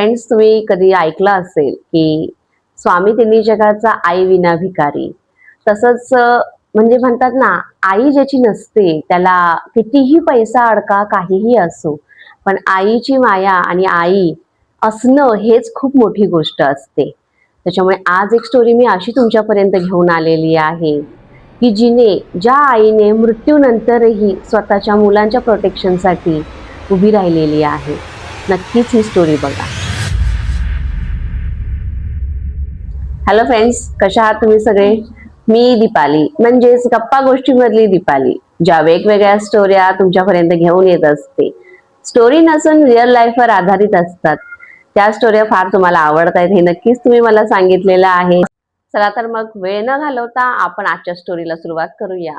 Friends, तुम्ही कधी ऐकलं असेल की स्वामी तिन्ही जगाचा आई विना भिकारी. तसंच म्हणजे म्हणतात ना, आई ज्याची नसते त्याला कितीही पैसा अडका काहीही असो, पण आईची माया आणि आई असणं हेच खूप मोठी गोष्ट असते. त्याच्यामुळे आज एक स्टोरी मी अशी तुमच्यापर्यंत घेऊन आलेली आहे की ज्या आईने मृत्यूनंतरही स्वतःच्या मुलांच्या प्रोटेक्शनसाठी उभी राहिलेली आहे. नक्कीच ही स्टोरी बघा. हॅलो फ्रेंड्स, कशा आहात तुम्ही सगळे? मी दीपाली, म्हणजेच गप्पा गोष्टीमधली दीपाली, ज्या वेगवेगळ्या स्टोऱ्या तुमच्यापर्यंत घेऊन येत असते. स्टोरी नसून रिअल लाईफवर आधारित असतात. त्या स्टोऱ्या फार तुम्हाला आवडतायत हे नक्कीच तुम्ही मला सांगितलेलं आहे. चला तर मग वेळ न घालवता आपण आजच्या स्टोरीला सुरुवात करूया.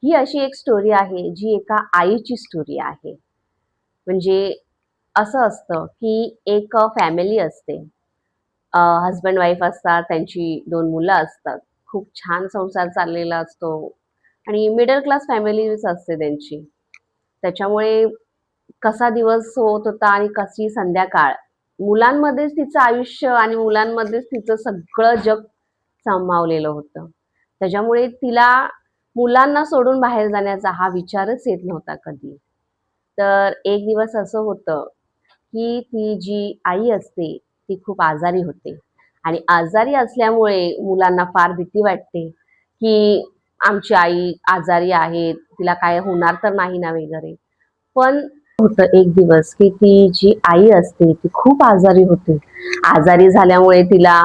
ही अशी एक स्टोरी आहे जी एका आईची स्टोरी आहे. म्हणजे असं असतं की एक फॅमिली असते. हस्बंड वाईफ असतात, त्यांची 2 मुलं असतात. खूप छान संसार चाललेला असतो आणि मिडल क्लास फॅमिलीच असते त्यांची. त्याच्यामुळे कसा दिवस होत होता आणि कशी संध्याकाळ, मुलांमध्येच तिचं आयुष्य आणि मुलांमध्येच तिचं सगळं जग सामावलेलं होतं. त्याच्यामुळे तिला मुलांना सोडून बाहेर जाण्याचा हा विचारच येत नव्हता कधी. तर एक दिवस असं होतं की ती जी आई असते ती खूप आजारी होते आणि आजारी असल्यामुळे मुलांना फार भीती वाटते की आमची आई आजारी आहे, तिला काय होणार तर नाही ना वगैरे. पण होतं एक दिवस की ती जी आई असते ती खूप आजारी होते. आजारी झाल्यामुळे तिला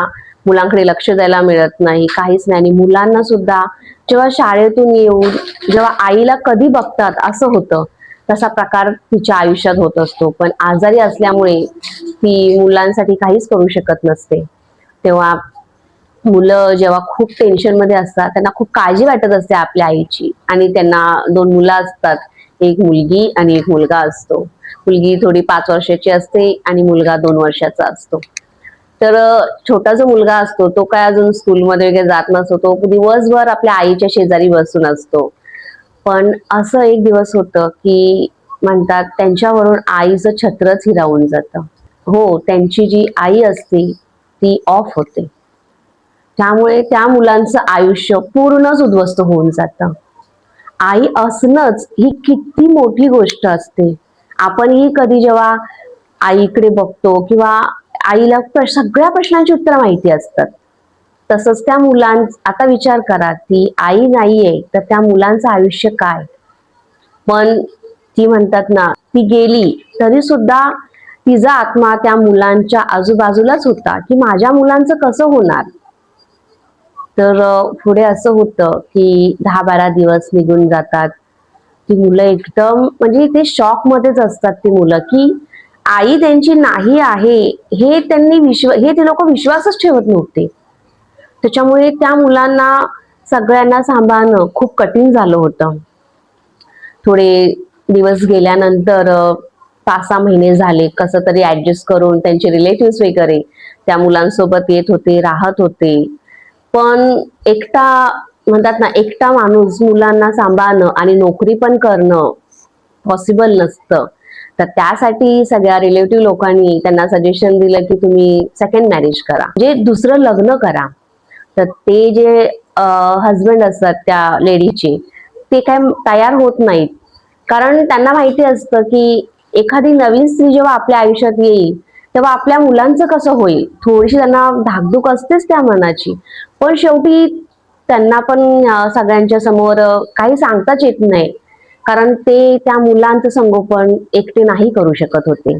मुलांकडे लक्ष द्यायला मिळत नाही, काहीच नाही. आणि मुलांना सुद्धा जेव्हा शाळेतून येऊन जेव्हा आईला कधी बघतात असं होतं, तसा प्रकार तिच्या आयुष्यात होत असतो. पण आजारी असल्यामुळे ती मुलांसाठी काहीच करू शकत नसते. तेव्हा मुलं जेव्हा खूप टेन्शन मध्ये असतात, त्यांना खूप काळजी वाटत असते आपल्या आईची. आणि त्यांना 2 मुलं असतात, एक मुलगी आणि एक मुलगा असतो. मुलगी थोडी 5 वर्षाची असते आणि मुलगा 2 वर्षाचा असतो. तर छोटा जो मुलगा असतो तो काय अजून स्कूलमध्ये वगैरे जात नसतो, तो दिवसभर आपल्या आईच्या शेजारी बसून असतो. पण असं एक दिवस होतं की म्हणतात त्यांच्यावरून आईचं छत्रच हिरावून जातं. हो, त्यांची जी आई असते ती ऑफ होते. त्यामुळे त्या मुलांचं आयुष्य पूर्णच उद्ध्वस्त होऊन जातं. आई असणंच ही किती मोठी गोष्ट असते. आपणही कधी जेव्हा आईकडे बघतो किंवा आईला सगळ्या प्रश्नांची उत्तरं माहिती असतात. तसंच त्या आता विचार करा, ती आई नाहीये तर त्या मुलांचं आयुष्य काय? पण ती म्हणतात ना, ती गेली तरी सुद्धा तिचा आत्मा त्या मुलांच्या आजूबाजूलाच होता की माझ्या मुलांचं कसं होणार. तर पुढे असं होतं की 10-12 दिवस निघून जातात. ती मुलं एकदम म्हणजे ते शॉक मध्येच असतात ती मुलं की आई त्यांची नाही आहे हे हे ते लोक विश्वासच ठेवत नव्हते. त्याच्यामुळे त्या मुलांना सगळ्यांना सांभाळणं खूप कठीण झालं होतं. थोडे दिवस गेल्यानंतर 5-6 महिने झाले, कसं तरी ऍडजस्ट करून त्यांचे रिलेटिव्ह वगैरे त्या मुलांसोबत येत होते, राहत होते. पण एकटा म्हणतात ना, एकटा माणूस मुलांना सांभाळणं आणि नोकरी पण करणं पॉसिबल नसतं. तर त्यासाठी सगळ्या रिलेटिव्ह लोकांनी त्यांना सजेशन दिलं की तुम्ही सेकंड मॅरेज करा, म्हणजे दुसरं लग्न करा. तर ते जे हजबंड असतात त्या लेडीचे, ते काय तयार होत नाहीत. कारण त्यांना माहिती असतं की एखादी नवीन स्त्री जेव्हा आपल्या आयुष्यात येईल तेव्हा आपल्या मुलांचं कसं होईल. थोडीशी त्यांना धाकधूक असतेच त्या मनाची. पण शेवटी त्यांना पण सगळ्यांच्या समोर काही सांगताच येत नाही, कारण ते त्या मुलांचं संगोपन एकटे नाही करू शकत होते.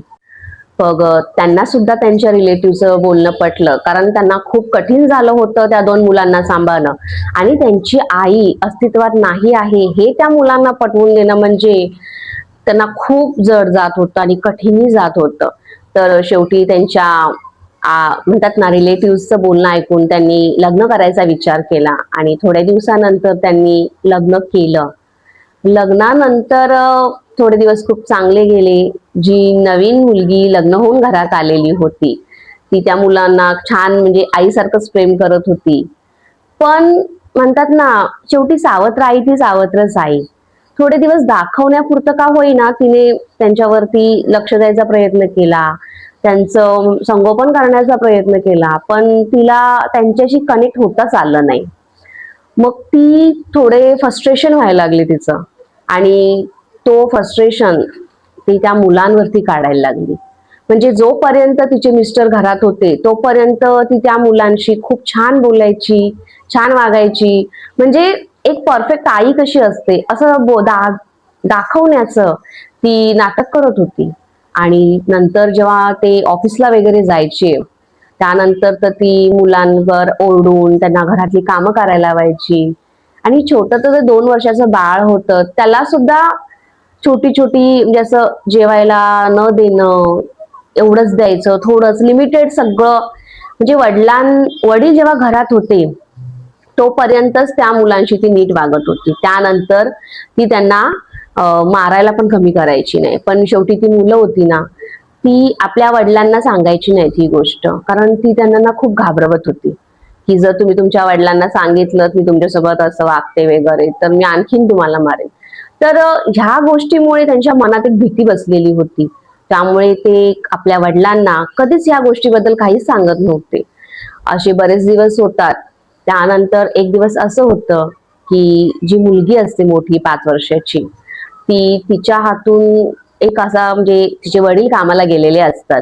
मग त्यांना सुद्धा त्यांच्या रिलेटिव्हचं बोलणं पटलं, कारण त्यांना खूप कठीण झालं होतं त्या 2 मुलांना सांभाळणं. आणि त्यांची आई अस्तित्वात नाही आहे हे त्या मुलांना पटवून देणं म्हणजे त्यांना खूप जड जात होतं आणि कठीणही जात होतं. तर शेवटी त्यांच्या म्हणतात ना, रिलेटिव्हचं बोलणं ऐकून त्यांनी लग्न करायचा विचार केला आणि थोड्या दिवसानंतर त्यांनी लग्न केलं. लग्नानंतर थोडे दिवस खूप चांगले गेले. जी नवीन मुलगी लग्न होऊन घरात आलेली होती ती त्या मुलांना छान म्हणजे आईसारखंच प्रेम करत होती. पण म्हणतात ना, शेवटी सावत्र आई ती सावत्रच आई. थोडे दिवस दाखवण्यापुरतं का होईना तिने त्यांच्यावरती लक्ष द्यायचा प्रयत्न केला. त्यांचं संगोपन करण्याचा प्रयत्न केला, पण तिला त्यांच्याशी कनेक्ट होताच आलं नाही. मग ती थोडे फ्रस्ट्रेशन व्हायला लागले तिचं, आणि तो फ्रस्ट्रेशन ती त्या मुलांवरती काढायला लागली. म्हणजे जोपर्यंत तिचे मिस्टर घरात होते तोपर्यंत ती त्या मुलांशी खूप छान बोलायची, छान वागायची. म्हणजे एक परफेक्ट आई कशी असते असं दाखवण्याचं ती नाटक करत होती. आणि नंतर जेव्हा ते ऑफिसला वगैरे जायचे, त्यानंतर तर ती मुलांवर ओरडून त्यांना घरातली कामं करायला लावायची. आणि छोटं तर 2 वर्षाचं बाळ होतं, त्याला सुद्धा छोटी छोटी म्हणजे असं जेवायला न देणं, एवढंच द्यायचं, थोडंच लिमिटेड सगळं. म्हणजे वडील जेव्हा घरात होते तोपर्यंतच त्या मुलांशी ती नीट वागत होती. त्यानंतर ती त्यांना मारायला पण कमी करायची नाही. पण शेवटी ती मुलं होती ना, ती आपल्या वडिलांना सांगायची नाही ही गोष्ट, कारण ती त्यांना ना खूप घाबरवत होती, की जर तुम्ही तुमच्या वडिलांना सांगितलं मी तुमच्यासोबत असं वागते वगैरे तर मी आणखीन तुम्हाला मारेन. तर ह्या गोष्टीमुळे त्यांच्या मनात एक भीती बसलेली होती. त्यामुळे ते आपल्या वडिलांना कधीच ह्या गोष्टीबद्दल काहीच सांगत नव्हते. असे बरेच दिवस होतात. त्यानंतर एक दिवस असं होतं की जी मुलगी असते मोठी 5 वर्षाची, ती तिच्या हातून एक असा म्हणजे तिचे वडील कामाला गेलेले असतात,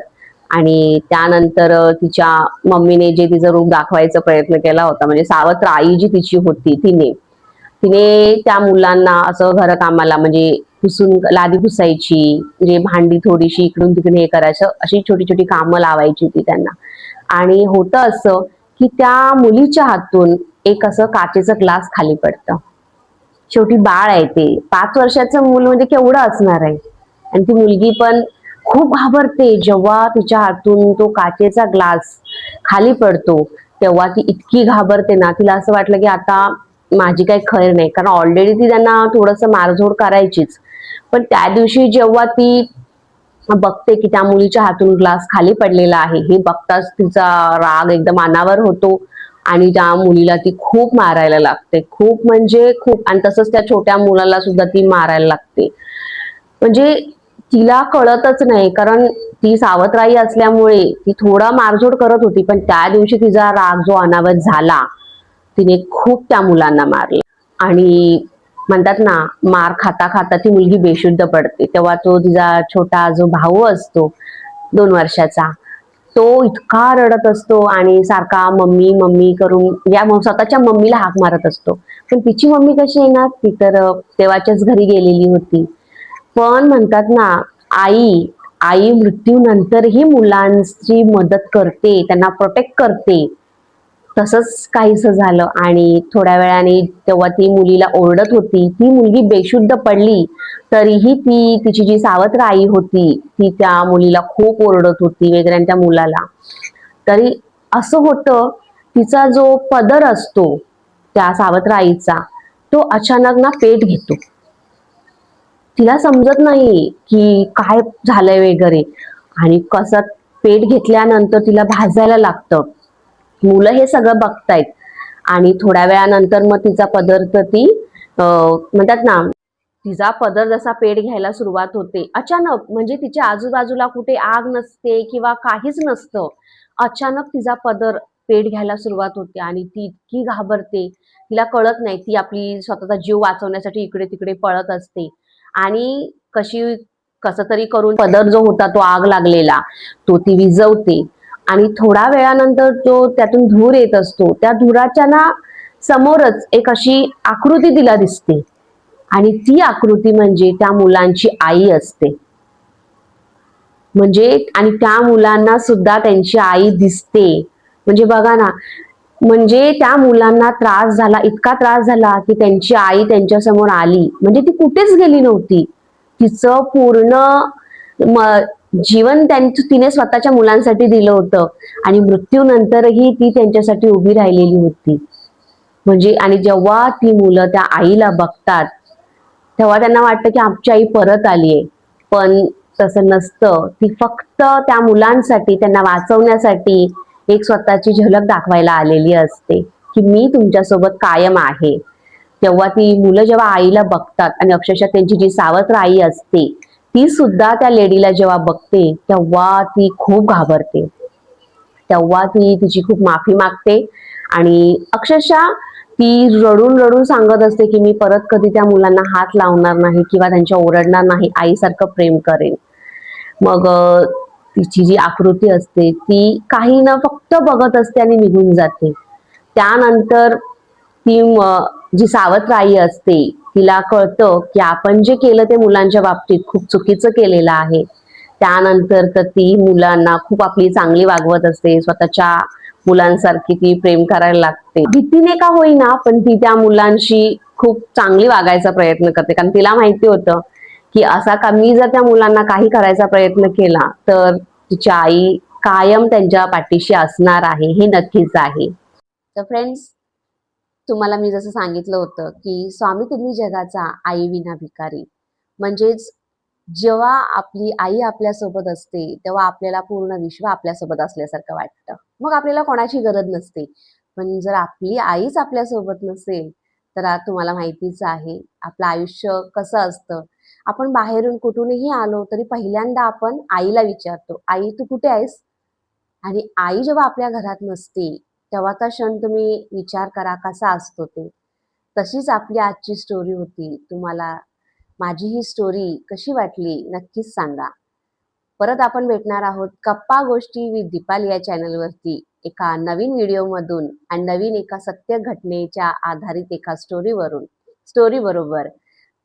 आणि त्यानंतर तिच्या मम्मीने जे तिचं रूप दाखवायचा प्रयत्न केला होता, म्हणजे सावत्र आई जी तिची होती तिने तिने त्या मुलांना असं घर कामाला म्हणजे पुसून लादी पुसायची, म्हणजे भांडी थोडीशी इकडून तिकडे हे करायचं, अशी छोटी छोटी कामं लावायची ती त्यांना. आणि होतं असं की त्या मुलीच्या हातून एक असं काचेचं ग्लास खाली पडतं. शेवटी बाळ आहे ते, 5 वर्षाचं मूल म्हणजे केवढं असणार आहे. आणि ती मुलगी पण खूप घाबरते जेव्हा तिच्या हातून तो काचेचा ग्लास खाली पडतो. तेव्हा ती इतकी घाबरते ना, तिला असं वाटलं की आता माझी काही खैर नाही, कारण ऑलरेडी ती त्यांना थोडंसं मारझोड करायचीच. पण त्या दिवशी जेव्हा ती बघते की त्या मुलीच्या हातून ग्लास खाली पडलेला आहे, हे बघताच तिचा राग एकदम अनावर होतो, आणि त्या मुलीला ती खूप मारायला लागते, खूप म्हणजे खूप. आणि तसंच त्या छोट्या मुलाला सुद्धा ती मारायला लागते. म्हणजे तिला कळतच नाही, कारण ती सावत्र असल्यामुळे ती थोडा मारझोड करत होती, पण त्या दिवशी तिचा राग जो अनावत झाला, तिने खूप त्या मुलांना मारलं. आणि म्हणतात ना, मार खाता खाता ती मुलगी बेशुद्ध पडते. तेव्हा तो तिचा छोटा जो भाऊ असतो 2 वर्षाचा, तो इतका रडत असतो आणि सारखा मम्मी मम्मी करून या स्वतःच्या मम्मीला हाक मारत असतो. पण तिची मम्मी कशी येणार, ती तर तेव्हाच्याच घरी गेलेली होती. पण म्हणतात ना, आई आई मृत्यूनंतरही मुलांची मदत करते, त्यांना प्रोटेक्ट करते. तसंच काहीसं झालं. आणि थोड्या वेळाने तेव्हा ती मुलीला ओरडत होती, ती मुलगी बेशुद्ध पडली, तरीही ती तिची जी सावत्र आई होती ती त्या मुलीला खूप ओरडत होती वगैरे, आणि त्या मुलाला तरी असं होतं, तिचा जो पदर असतो त्या सावत्र आईचा, तो अचानक ना पेट घेतो. तिला समजत नाही की काय झालंय वगैरे, आणि कसं पेट घेतल्यानंतर तिला भाजायला लागतं. मुलं हे सगळं बघतायत. आणि थोड्या वेळानंतर मग तिचा पदर तर ती म्हणतात ना, तिचा पदर जसा पेट घ्यायला सुरुवात होते अचानक, म्हणजे तिच्या आजूबाजूला कुठे आग नसते किंवा काहीच नसतं, अचानक तिचा पदर पेट घ्यायला सुरुवात होते. आणि ती इतकी घाबरते, तिला कळत नाही, ती आपली स्वतःचा जीव वाचवण्यासाठी इकडे तिकडे पळत असते. आणि कसं तरी करून पदर जो होता तो आग लागलेला तो ती विझवते. आणि थोड्या वेळानंतर तो त्यातून धूर येत असतो, त्या धुराच्या ना समोरच एक अशी आकृती तिला दिसते, आणि ती आकृती म्हणजे त्या मुलांची आई असते. म्हणजे आणि त्या मुलांना सुद्धा त्यांची आई दिसते. म्हणजे बघा ना, म्हणजे त्या मुलांना त्रास झाला, इतका त्रास झाला की त्यांची आई त्यांच्या समोर आली, म्हणजे ती कुठेच गेली नव्हती. तिचं पूर्ण जीवन तिने स्वतःच्या मुलांसाठी दिलं होतं, आणि मृत्यूनंतरही ती त्यांच्यासाठी उभी राहिलेली होती. म्हणजे आणि जेव्हा ती मुलं त्या आईला बघतात तेव्हा त्यांना वाटतं की आमची आई परत आलीये. पण तसं नसतं, ती फक्त त्या मुलांसाठी, त्यांना वाचवण्यासाठी एक स्वतःची झलक दाखवायला आलेली असते की मी तुमच्यासोबत कायम आहे. तेव्हा ती मुलं जेव्हा आईला बघतात, आणि अक्षरशः त्यांची जी सावत्र आई असते ती सुद्धा त्या लेडीला जेव्हा बघते तेव्हा ती खूप घाबरते. तेव्हा ती तिची खूप माफी मागते आणि अक्षरशः ती रडून रडून सांगत असते की मी परत कधी त्या मुलांना हात लावणार नाही किंवा त्यांच्या ओरडणार नाही, आईसारखं प्रेम करेन. मग तिची जी आकृती असते ती काही न फक्त बघत असते आणि निघून जाते. त्यानंतर ती जी सावत्र आई असते तिला कळतं की आपण जे केलं ते मुलांच्या बाबतीत खूप चुकीचं केलेलं आहे. त्यानंतर तर ती मुलांना खूप आपली चांगली वागवत असते, स्वतःच्या मुलांसारखी ती प्रेम करायला लागते. भीतीने का होईना पण ती त्या मुलांशी खूप चांगली वागायचा प्रयत्न करते, कारण तिला माहिती होतं की असा का मी जर त्या मुलांना काही करायचा प्रयत्न केला तर तिची आई कायम त्यांच्या पाठीशी असणार आहे, हे नक्कीच आहे. तर फ्रेंड्स, तुम्हाला मी जसं सांगितलं होतं की स्वामी तिन्ही जगाचा आई विना भिकारी, म्हणजेच जेव्हा आपली आई आपल्यासोबत असते तेव्हा आपल्याला पूर्ण विश्व आपल्यासोबत असल्यासारखं वाटतं. मग आपल्याला कोणाची गरज नसते. पण जर आपली आईच आपल्यासोबत नसेल तर तुम्हाला माहितीच आहे आपलं आयुष्य कसं असतं. आपण बाहेरून कुठूनही आलो तरी पहिल्यांदा आपण आईला विचारतो, आई तू कुठे आहेस? आणि आई जेव्हा आपल्या घरात नसते तेव्हाचा क्षण तुम्ही विचार करा कसा असतो ते. तशीच आपली आजची स्टोरी होती. तुम्हाला माझी ही स्टोरी कशी वाटली नक्कीच सांगा. परत आपण भेटणार आहोत गप्पा गोष्टी विथ दीपाली या चॅनलवरती एका नवीन व्हिडिओमधून आणि नवीन एका सत्य घटनेच्या आधारित एका स्टोरी बरोबर.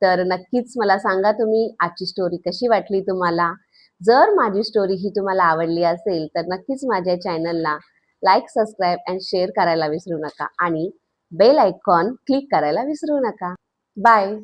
तर नक्कीच मला सांगा तुम्ही आजची स्टोरी कशी वाटली तुम्हाला. जर माझी स्टोरी ही तुम्हाला आवडली असेल तर नक्कीच माझ्या चॅनलला लाईक, सबस्क्राईब अँड शेअर करायला विसरू नका आणि बेल आयकॉन क्लिक करायला विसरू नका. बाय.